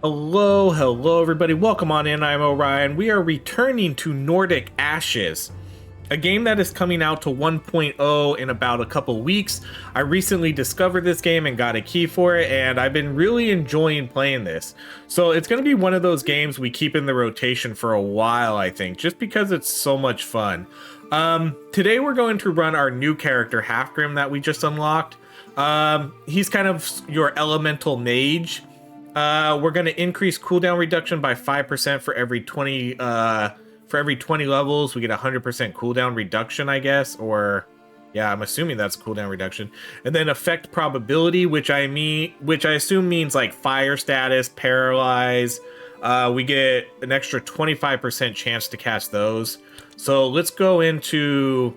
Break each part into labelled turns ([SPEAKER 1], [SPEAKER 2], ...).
[SPEAKER 1] Hello everybody. Welcome on in. I'm Orion. We are returning to Nordic Ashes, a game that is coming out to 1.0 in about a couple weeks. I recently discovered this game and got a key for it, and I've been really enjoying playing this. So it's going to be one of those games we keep in the rotation for a while, I think, just because it's so much fun. Today we're going to run our new character, Hafgrim, that we just unlocked. He's kind of your elemental mage. We're going to increase cooldown reduction by 5% for every 20 levels. We get 100% cooldown reduction, I guess, or yeah, I'm assuming that's cooldown reduction. And then effect probability, which I assume means like fire status, paralyze. We get an extra 25% chance to cast those. So let's go into,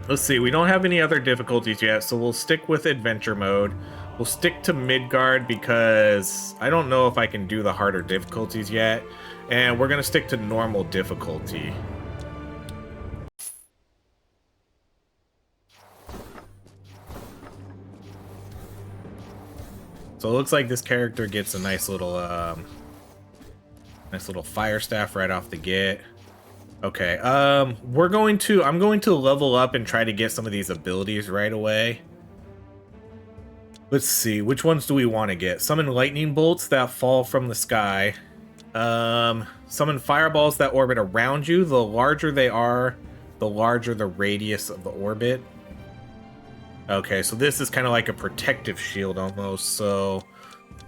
[SPEAKER 1] let's see, we don't have any other difficulties yet, so we'll stick with adventure mode. We'll stick to Midgard because I don't know if I can do the harder difficulties yet. And we're going to stick to normal difficulty. So it looks like this character gets a nice little fire staff right off the get. Okay, I'm going to level up and try to get some of these abilities right away. Let's see, which ones do we want to get? Summon lightning bolts that fall from the sky. Summon fireballs that orbit around you. The larger they are, the larger the radius of the orbit. Okay, so this is kind of like a protective shield almost. So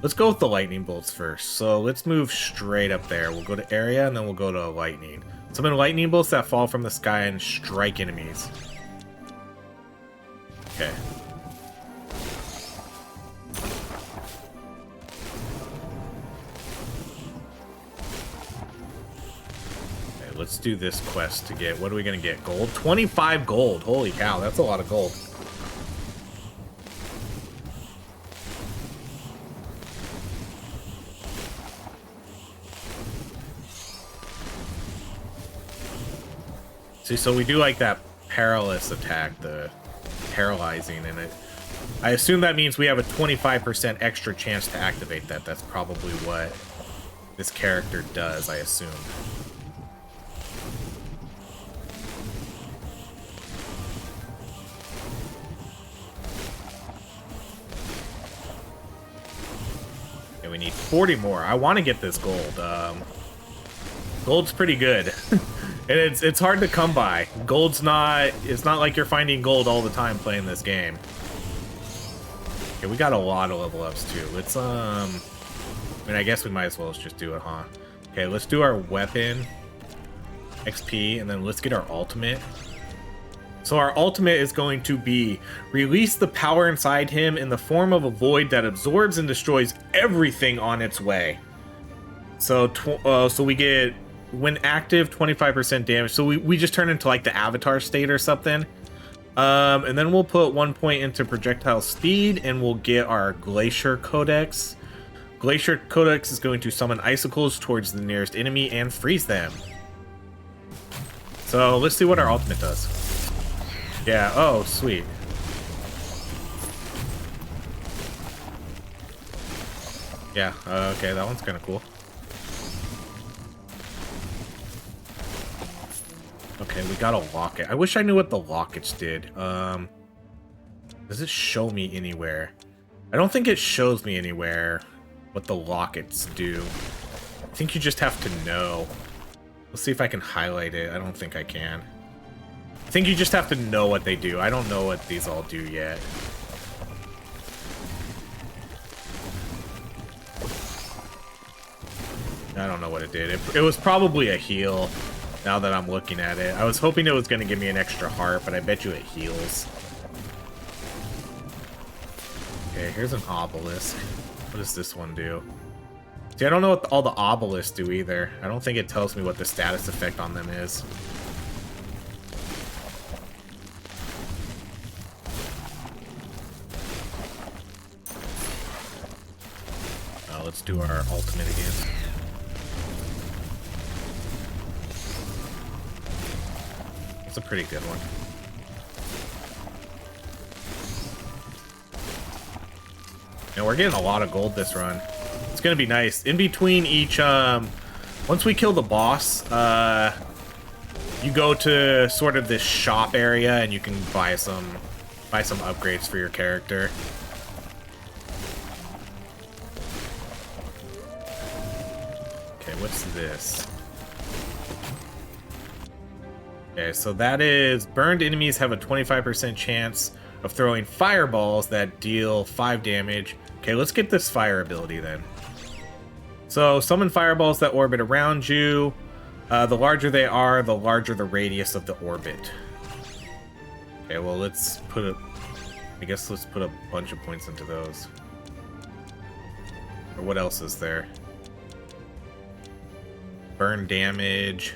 [SPEAKER 1] let's go with the lightning bolts first. So let's move straight up there. We'll go to area and then we'll go to lightning. Summon lightning bolts that fall from the sky and strike enemies. Okay. Let's do this quest to get, what are we going to get? Gold? 25 gold. Holy cow, that's a lot of gold. See, so we do like that perilous attack, the paralyzing in it. I assume that means we have a 25% extra chance to activate that. That's probably what this character does, I assume. We need 40 more. I want to get this gold. Gold's pretty good. And it's hard to come by. It's not like you're finding gold all the time playing this game. Okay, we got a lot of level ups too. Let's I mean, I guess we might as well just do it, huh? Okay, let's do our weapon XP and then let's get our ultimate. So our ultimate is going to be release the power inside him in the form of a void that absorbs and destroys everything on its way. So we get, when active, 25% damage. So we just turn into like the avatar state or something. And then we'll put 1 point into projectile speed and we'll get our Glacier Codex. Glacier Codex is going to summon icicles towards the nearest enemy and freeze them. So let's see what our ultimate does. Yeah, oh, sweet. Yeah, okay, that one's kind of cool. Okay, we got a locket. I wish I knew what the lockets did. Does it show me anywhere? I don't think it shows me anywhere what the lockets do. I think you just have to know. Let's see if I can highlight it. I don't think I can. I think you just have to know what they do. I don't know what these all do yet. I don't know what it did. It was probably a heal, now that I'm looking at it. I was hoping it was going to give me an extra heart, but I bet you it heals. Okay, here's an obelisk. What does this one do? See, I don't know what all the obelisks do either. I don't think it tells me what the status effect on them is. Let's do our ultimate again. It's a pretty good one. And we're getting a lot of gold this run. It's gonna be nice. In between each, once we kill the boss, you go to sort of this shop area and you can buy some upgrades for your character. Okay, what's this? Okay, so that is burned enemies have a 25% chance of throwing fireballs that deal 5 damage. Okay, let's get this fire ability then. So summon fireballs that orbit around you. The larger they are, the larger the radius of the orbit. Okay, well let's put a... I guess let's put a bunch of points into those. Or what else is there? Burn damage.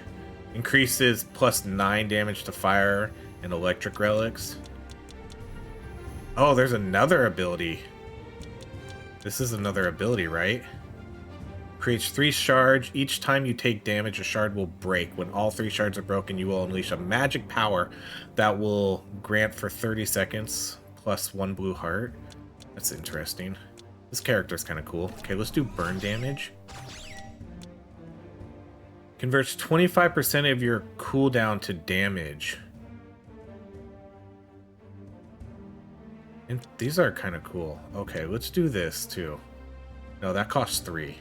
[SPEAKER 1] Increases plus 9 damage to fire and electric relics. Oh, there's another ability. This is another ability, right? Creates 3 shards. Each time you take damage, a shard will break. When all 3 shards are broken, you will unleash a magic power that will grant for 30 seconds plus 1 blue heart. That's interesting. This character's kind of cool. Okay, let's do burn damage. Converts 25% of your cooldown to damage. And these are kind of cool. Okay, let's do this too. No, that costs 3.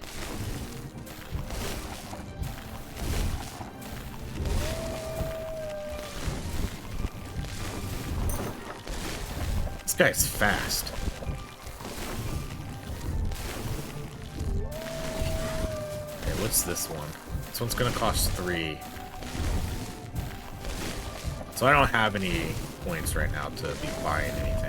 [SPEAKER 1] This guy's fast. Okay, what's this one? This one's gonna cost 3. So I don't have any points right now to be buying anything.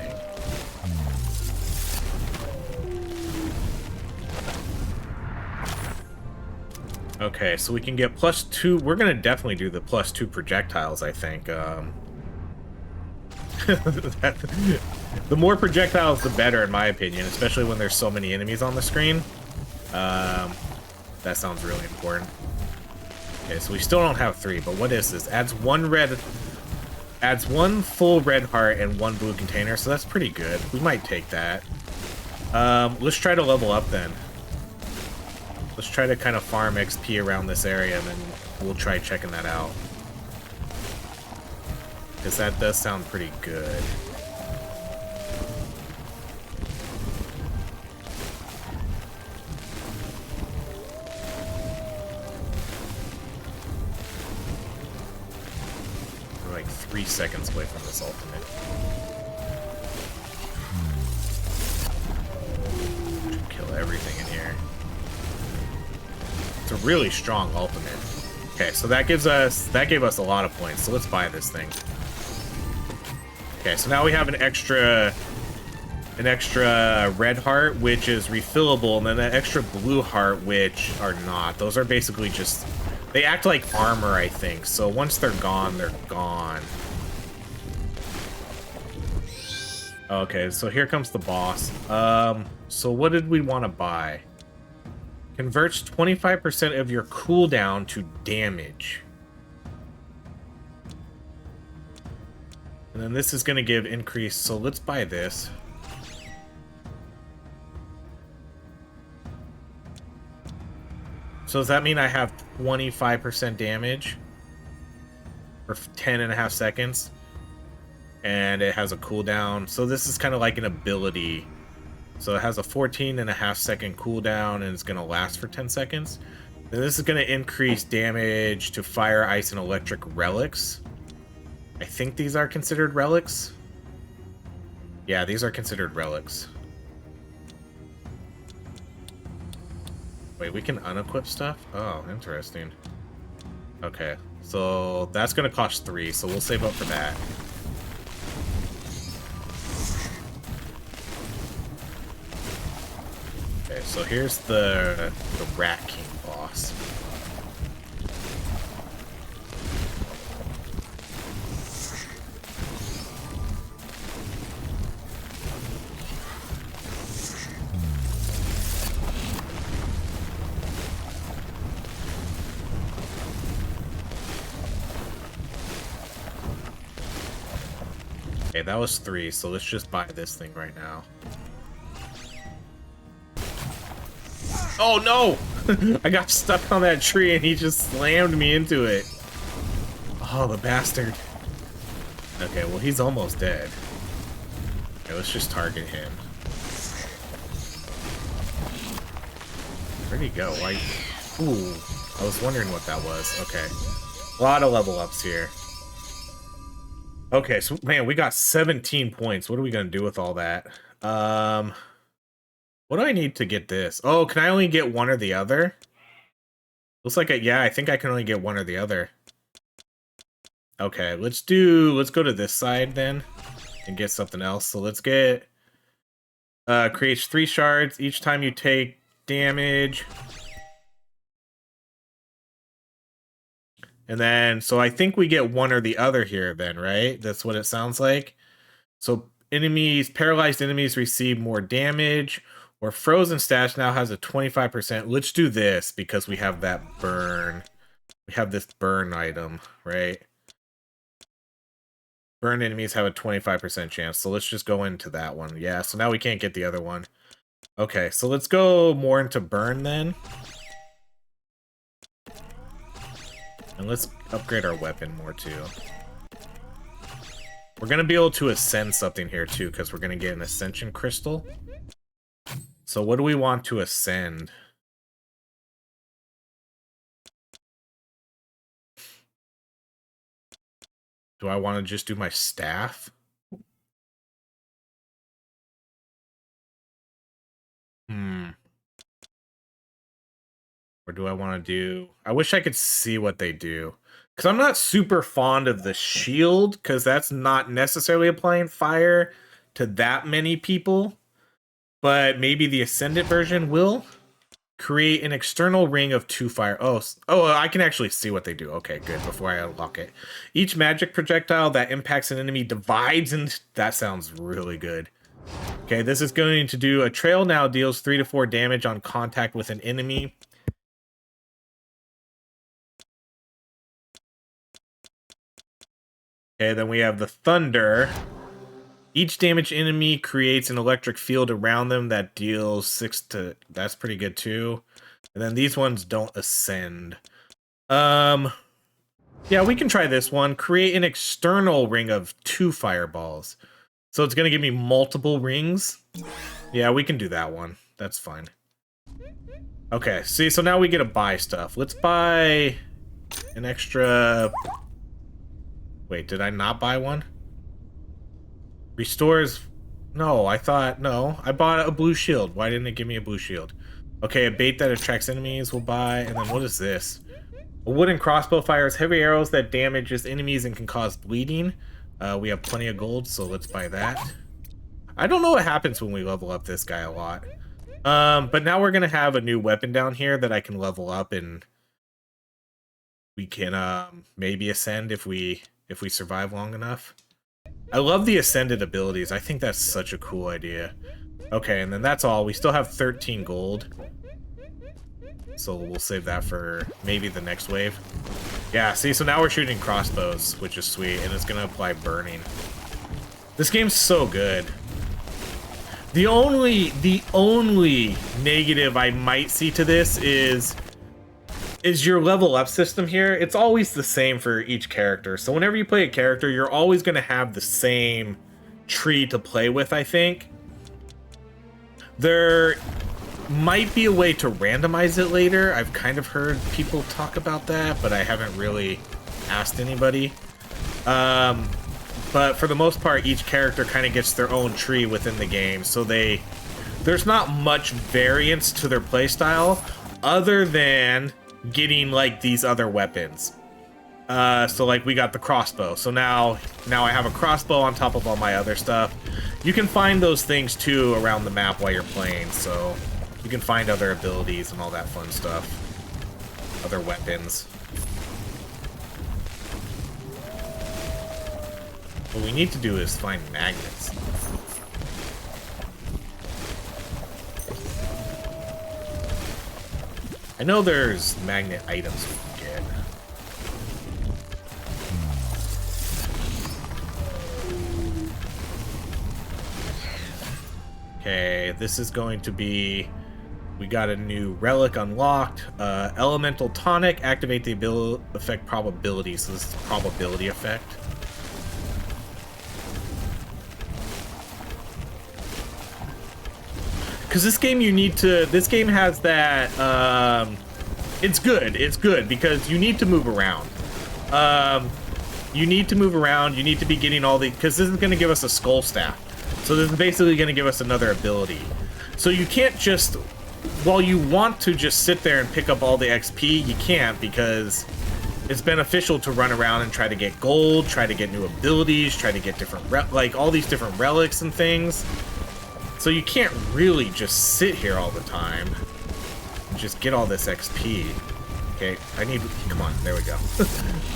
[SPEAKER 1] Okay, so we can get +2. We're gonna definitely do the +2 projectiles, I think. The more projectiles, the better, in my opinion, especially when there's so many enemies on the screen. That sounds really important. Okay, so we still don't have 3, but what is this? Adds 1 full red heart and 1 blue container, so that's pretty good. We might take that. Let's try to level up then. Let's try to kind of farm XP around this area, and then we'll try checking that out. Because that does sound pretty good. We're like 3 seconds away from this ultimate. Should kill everything in here. It's a really strong ultimate. Okay, so that gave us a lot of points. So let's buy this thing. Okay, so now we have an extra red heart, which is refillable, and then an extra blue heart, which are not. Those are basically just, they act like armor, I think. So once they're gone, they're gone. Okay, so here comes the boss. So what did we want to buy? Converts 25% of your cooldown to damage. And then this is going to give increase, so let's buy this. So does that mean I have 25% damage? For 10.5 seconds? And it has a cooldown. So this is kind of like an ability. So it has a 14.5 second cooldown and it's going to last for 10 seconds. Then this is going to increase damage to fire, ice, and electric relics. I think these are considered relics. Yeah, these are considered relics. Wait, we can unequip stuff? Oh, interesting. Okay, so that's gonna cost 3, so we'll save up for that. Okay, so here's the Rat King boss. Okay, that was 3, so let's just buy this thing right now. Oh no! I got stuck on that tree and he just slammed me into it. Oh, the bastard. Okay, well, he's almost dead. Okay, let's just target him. Where'd he go? Like, ooh, I was wondering what that was. Okay. A lot of level ups here. Okay, so man, we got 17 points. What are we gonna do with all that? What do I need to get this? Oh, can I only get one or the other? Looks like yeah, I think I can only get one or the other. Okay, let's go to this side then and get something else. So let's get creates 3 shards each time you take damage. And then, so I think we get one or the other here then, right? That's what it sounds like. So paralyzed enemies receive more damage, or frozen stash now has a 25%. Let's do this because we have that burn. We have this burn item, right? Burn enemies have a 25% chance. So let's just go into that one. Yeah, so now we can't get the other one. Okay, so let's go more into burn then. And let's upgrade our weapon more too. We're going to be able to ascend something here too, because we're going to get an Ascension crystal. So what do we want to ascend? Do I want to just do my staff? Or do I want to do... I wish I could see what they do. Because I'm not super fond of the shield, because that's not necessarily applying fire to that many people. But maybe the Ascendant version will create an external ring of 2 fire. Oh, I can actually see what they do. Okay, good, before I unlock it. Each magic projectile that impacts an enemy divides, and that sounds really good. Okay, this is going to do a trail now deals 3 to 4 damage on contact with an enemy. Okay, then we have the Thunder. Each damaged enemy creates an electric field around them that deals 6 to... That's pretty good too. And then these ones don't ascend. Yeah, we can try this one. Create an external ring of 2 fireballs. So it's going to give me multiple rings. Yeah, we can do that one. That's fine. Okay, see, so now we get to buy stuff. Let's buy an extra... Wait, did I not buy one? Restores... No, I thought... No, I bought a blue shield. Why didn't it give me a blue shield? Okay, a bait that attracts enemies we'll buy. And then what is this? A wooden crossbow fires heavy arrows that damages enemies and can cause bleeding. We have plenty of gold, so let's buy that. I don't know what happens when we level up this guy a lot. But now we're going to have a new weapon down here that I can level up, and we can maybe ascend if we survive long enough. I love the ascended abilities. I think that's such a cool idea. Okay, and then that's all. We still have 13 gold. So we'll save that for maybe the next wave. Yeah, see, so now we're shooting crossbows, which is sweet, and it's going to apply burning. This game's so good. The only negative I might see to this is your level up system here. It's always the same for each character. So whenever you play a character, you're always going to have the same tree to play with, I think. There might be a way to randomize it later. I've kind of heard people talk about that, but I haven't really asked anybody. But for the most part, each character kind of gets their own tree within the game. So there's not much variance to their playstyle other than getting like these other weapons. So like we got the crossbow. So now I have a crossbow on top of all my other stuff. You can find those things too around the map while you're playing. So you can find other abilities and all that fun stuff. Other weapons. What we need to do is find magnets. I know there's magnet items we can get. Okay, this is going to be We got a new relic unlocked. Elemental tonic, activate the ability effect probability. So this is probability effect. Because this game this game has that, it's good because you need to move around. You need to be getting all the, because this is going to give us a skull staff. So this is basically going to give us another ability. So you can't just, while you want to just sit there and pick up all the XP, you can't, because it's beneficial to run around and try to get gold, try to get new abilities, try to get different, like all these different relics and things. So you can't really just sit here all the time and just get all this XP. Okay, come on, there we go.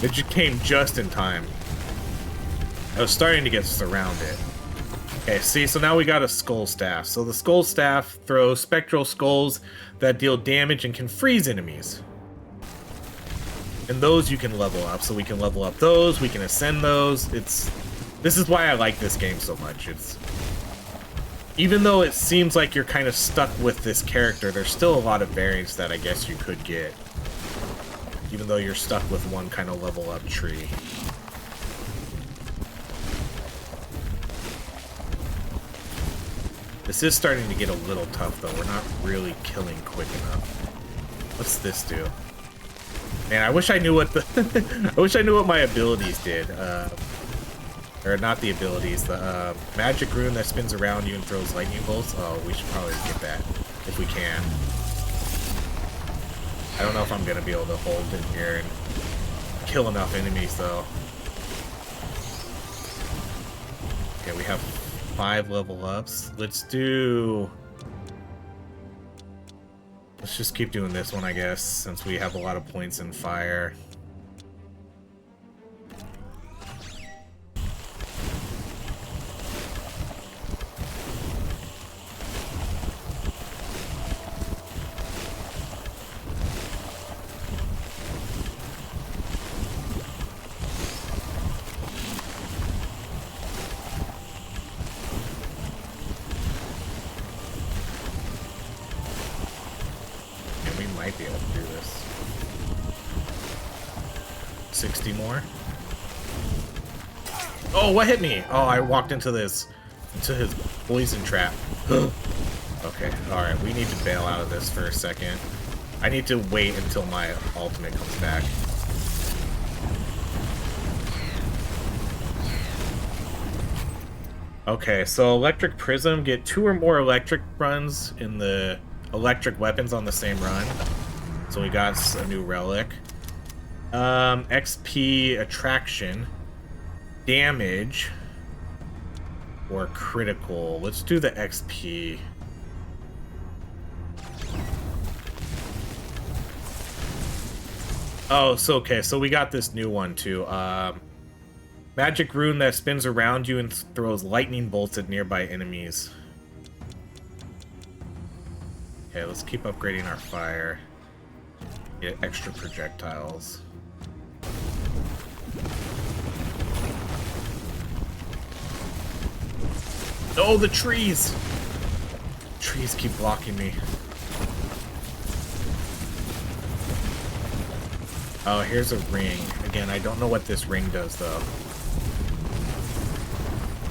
[SPEAKER 1] It just came just in time. I was starting to get surrounded. Okay, see, so now we got a skull staff. So the skull staff throws spectral skulls that deal damage and can freeze enemies. And those you can level up. So we can level up those, we can ascend those. This is why I like this game so much. Even though it seems like you're kind of stuck with this character, there's still a lot of variants that I guess you could get. Even though you're stuck with one kind of level up tree. This is starting to get a little tough though. We're not really killing quick enough. What's this do? Man, I wish I knew what I wish I knew what my abilities did. Or not the abilities, the magic rune that spins around you and throws lightning bolts. Oh, we should probably get that if we can. I don't know if I'm gonna be able to hold in here and kill enough enemies though. Okay, we have 5 level ups. Let's just keep doing this one, I guess, since we have a lot of points in fire. Might be able to do this. 60 more. Oh, what hit me? Oh, I walked into his poison trap. Okay, alright, we need to bail out of this for a second. I need to wait until my ultimate comes back. Okay, so Electric Prism, get 2 or more electric runs in the electric weapons on the same run. So we got a new relic. XP attraction, damage, or critical. Let's do the XP. Oh, so okay, so we got this new one too. Magic rune that spins around you and throws lightning bolts at nearby enemies. Okay, let's keep upgrading our fire. Get extra projectiles. Oh, the trees! Trees keep blocking me. Oh, here's a ring. Again, I don't know what this ring does, though.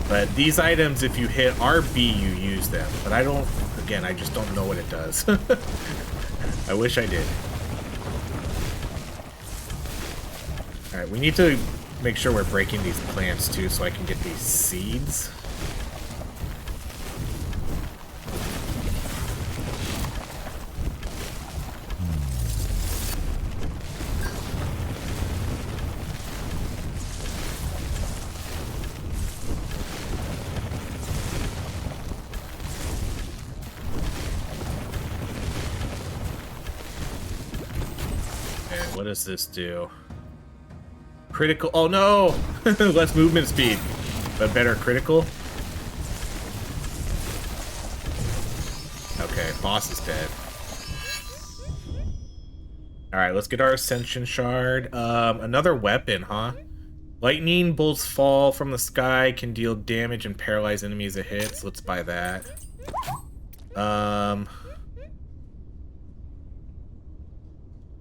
[SPEAKER 1] But these items, if you hit RB, you use them. But I don't... Again, I just don't know what it does. I wish I did. Alright, we need to make sure we're breaking these plants, too, so I can get these seeds. What does this do? Critical. Oh no! Less movement speed, but better critical. Okay, boss is dead. Alright, let's get our Ascension shard. Another weapon, huh? Lightning bolts fall from the sky, can deal damage and paralyze enemies it hits. Let's buy that.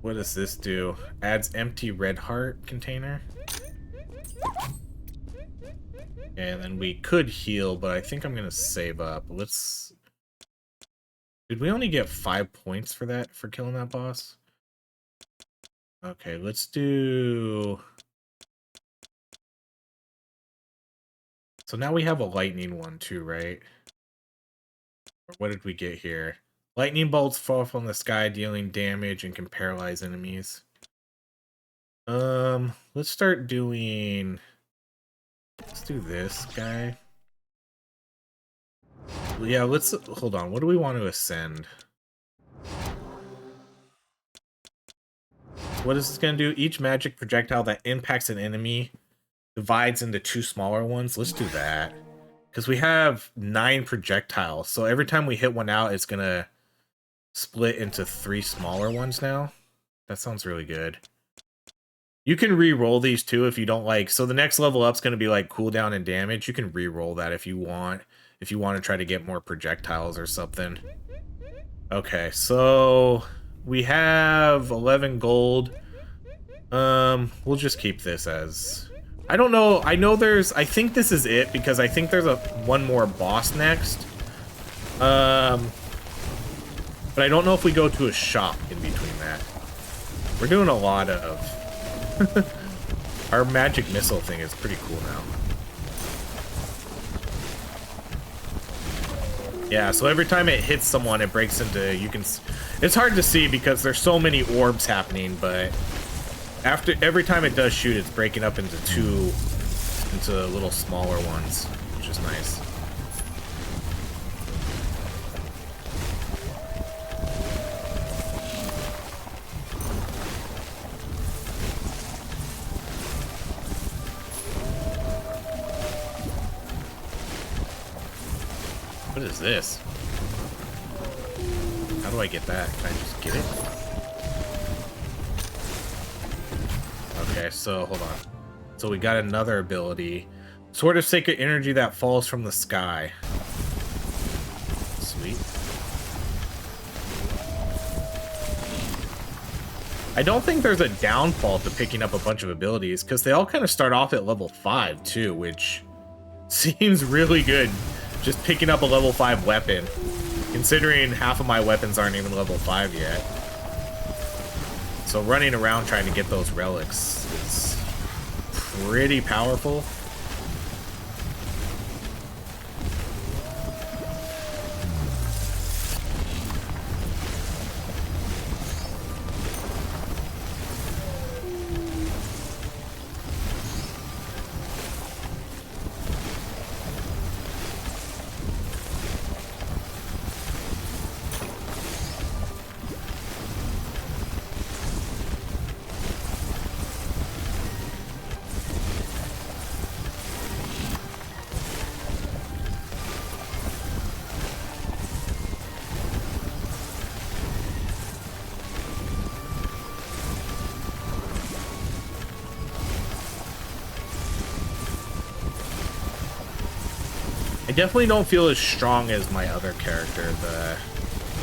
[SPEAKER 1] What does this do? Adds empty red heart container. And then we could heal, but I think I'm gonna save up. Let's... Did we only get 5 points for that, for killing that boss? Okay, let's do... So now we have a lightning one too, right? Or what did we get here? Lightning bolts fall from the sky, dealing damage and can paralyze enemies. Let's start doing... Let's do this guy. Yeah, let's... Hold on, what do we want to ascend? What is this going to do? Each magic projectile that impacts an enemy divides into 2 smaller ones. Let's do that. Because we have 9 projectiles. So every time we hit one out, it's going to split into 3 smaller ones now. That sounds really good. You can re-roll these too if you don't like... So the next level up is going to be like cooldown and damage. You can re-roll that if you want. If you want to try to get more projectiles or something. Okay, so... We have 11 gold. We'll just keep this as... I don't know. I know there's... I think this is it because I think there's one more boss next. But I don't know if we go to a shop in between that. We're doing a lot of... Our magic missile thing is pretty cool now. Yeah, so every time it hits someone, it breaks into... You can... It's hard to see because there's so many orbs happening, but every time it does shoot, it's breaking up into little smaller ones, which is nice. What is this? How do I get that? Can I just get it? Okay, so hold on. So we got another ability. Sword of Sacred Energy that falls from the sky. Sweet. I don't think there's a downfall to picking up a bunch of abilities, because they all kind of start off at level 5 too, which seems really good. Just picking up a level 5 weapon. Considering half of my weapons aren't even level 5 yet. So running around trying to get those relics is pretty powerful. I definitely don't feel as strong as my other character, the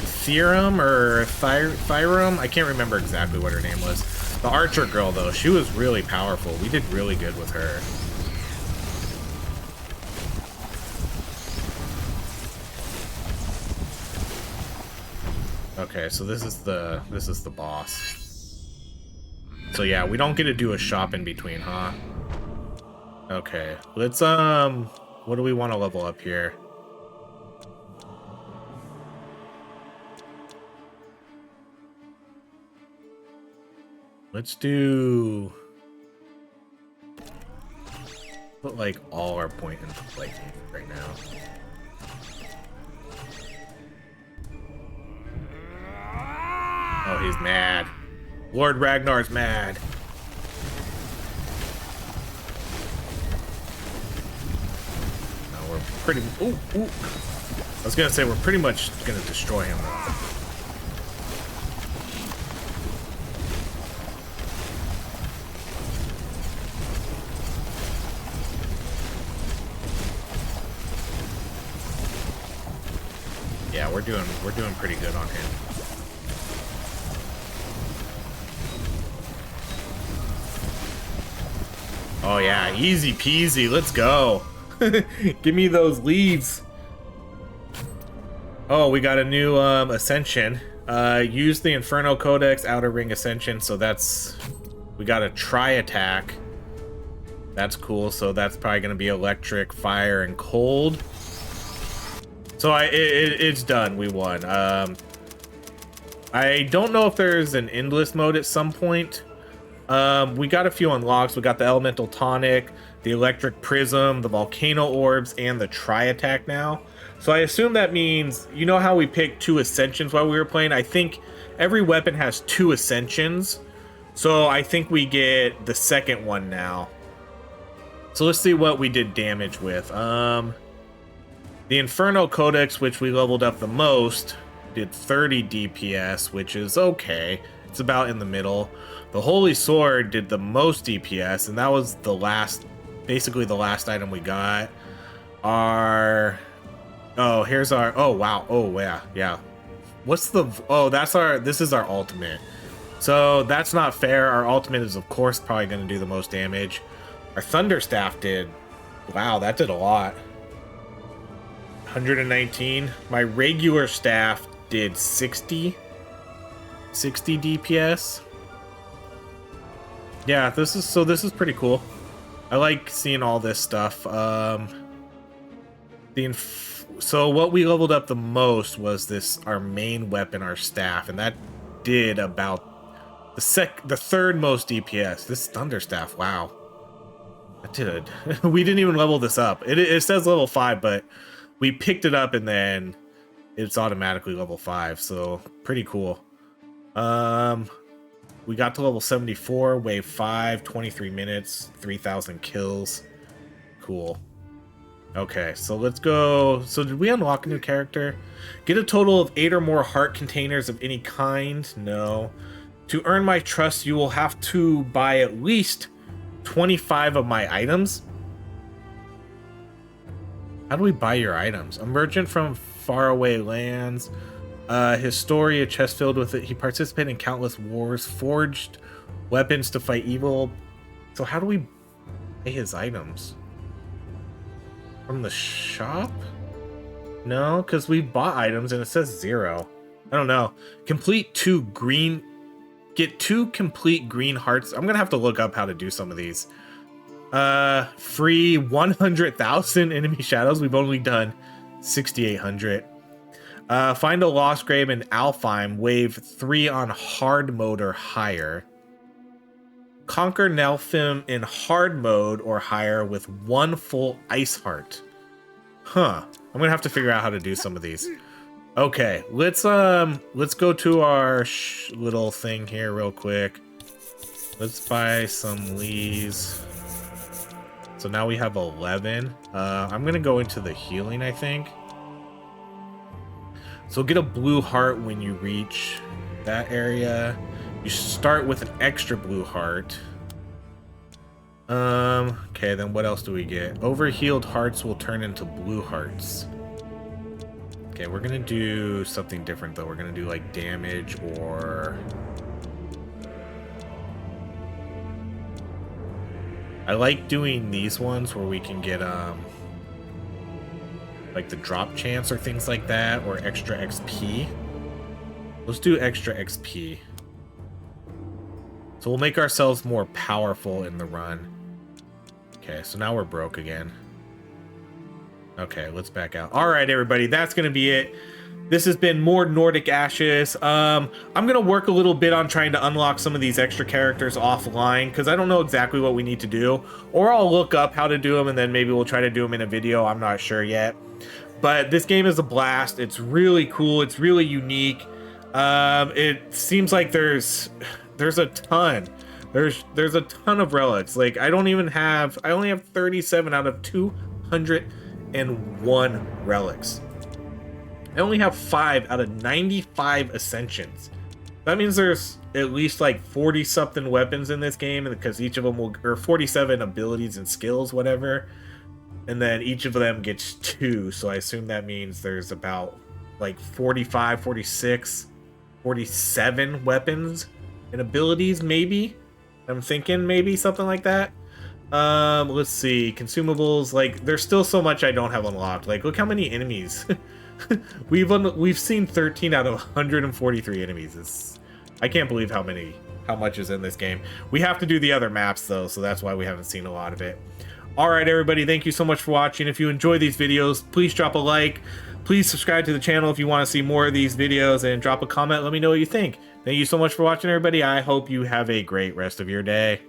[SPEAKER 1] Theorem or Thyrum. I can't remember exactly what her name was. The archer girl, though, she was really powerful. We did really good with her. Okay, so this is the boss. So yeah, we don't get to do a shop in between, huh? Okay, let's what do we want to level up here? Let's do... Put like all our point into play right now. Oh, he's mad. Lord Ragnar's mad. We're pretty... Ooh. I was gonna say we're pretty much gonna destroy him though. Yeah, we're doing pretty good on him. Oh yeah, easy peasy. Let's go. Give me those leaves. Oh, we got a new Ascension. Use the Inferno Codex Outer Ring Ascension. So that's... We got a tri-attack. That's cool. So that's probably going to be electric, fire, and cold. So it's done. We won. I don't know if there's an endless mode at some point. We got a few unlocks. We got the Elemental Tonic, the Electric Prism, the Volcano Orbs, and the Tri-Attack now. So I assume that means, you know how we picked 2 Ascensions while we were playing? I think every weapon has 2 Ascensions. So I think we get the second one now. So let's see what we did damage with. The Inferno Codex, which we leveled up the most, did 30 DPS, which is okay. It's about in the middle. The Holy Sword did the most DPS, and that was the last, basically the last item we got. Oh, here's our, oh wow, oh yeah. What's the, oh, this is our ultimate. So that's not fair. Our ultimate is of course probably going to do the most damage. Our Thunder Staff did, wow, that did a lot. 119. My regular staff did 60 DPS. Yeah, this is pretty cool. I like seeing all this stuff. So what we leveled up the most was this, our main weapon, our staff, and that did about the third most DPS. This Thunder Staff, wow. That did. We didn't even level this up. It says level 5, but we picked it up and then it's automatically level 5, so pretty cool. We got to level 74, wave 5, 23 minutes, 3,000 kills. Cool. Okay, so let's go. So did we unlock a new character? Get a total of 8 or more heart containers of any kind? No. To earn my trust, you will have to buy at least 25 of my items. How do we buy your items? A merchant from faraway lands. His story, a chest filled with it. He participated in countless wars, forged weapons to fight evil. So how do we buy his items? From the shop? No, because we bought items and it says 0. I don't know. Complete 2 green. Get 2 complete green hearts. I'm gonna have to look up how to do some of these. Free 100,000 enemy shadows. We've only done 6,800. Find a lost grave in Alfheim. Wave 3 on hard mode or higher. Conquer Nelfim in hard mode or higher with 1 full ice heart. Huh. I'm gonna have to figure out how to do some of these. Okay, let's go to our little thing here real quick. Let's buy some leaves. So now we have 11. I'm gonna go into the healing, I think. So get a blue heart when you reach that area. You start with an extra blue heart. Okay, then what else do we get? Overhealed hearts will turn into blue hearts. Okay, we're gonna do something different though. We're gonna do like damage or... I like doing these ones where we can get like the drop chance or things like that, or extra XP. Let's do extra XP. So we'll make ourselves more powerful in the run. Okay, so now we're broke again. Okay, let's back out. All right, everybody, that's gonna be it. This has been more Nordic Ashes. I'm gonna work a little bit on trying to unlock some of these extra characters offline because I don't know exactly what we need to do, or I'll look up how to do them and then maybe we'll try to do them in a video. I'm not sure yet, but this game is a blast. It's really cool. It's really unique. It seems like there's a ton. There's a ton of relics. Like I only have 37 out of 201 relics. I only have 5 out of 95 Ascensions. That means there's at least like 40 something weapons in this game, because each of them will, or 47 abilities and skills, whatever. And then each of them gets 2. So I assume that means there's about like 45, 46, 47 weapons and abilities, maybe. I'm thinking maybe something like that. Let's see. Consumables, like, there's still so much I don't have unlocked. Like, look how many enemies. We've seen 13 out of 143 enemies. I can't believe how much is in this game. We have to do the other maps though, so that's why we haven't seen a lot of it. All right, everybody, thank you so much for watching. If you enjoy these videos, please drop a like. Please subscribe to the channel if you want to see more of these videos, and drop a comment. Let me know what you think. Thank you so much for watching, everybody. I hope you have a great rest of your day.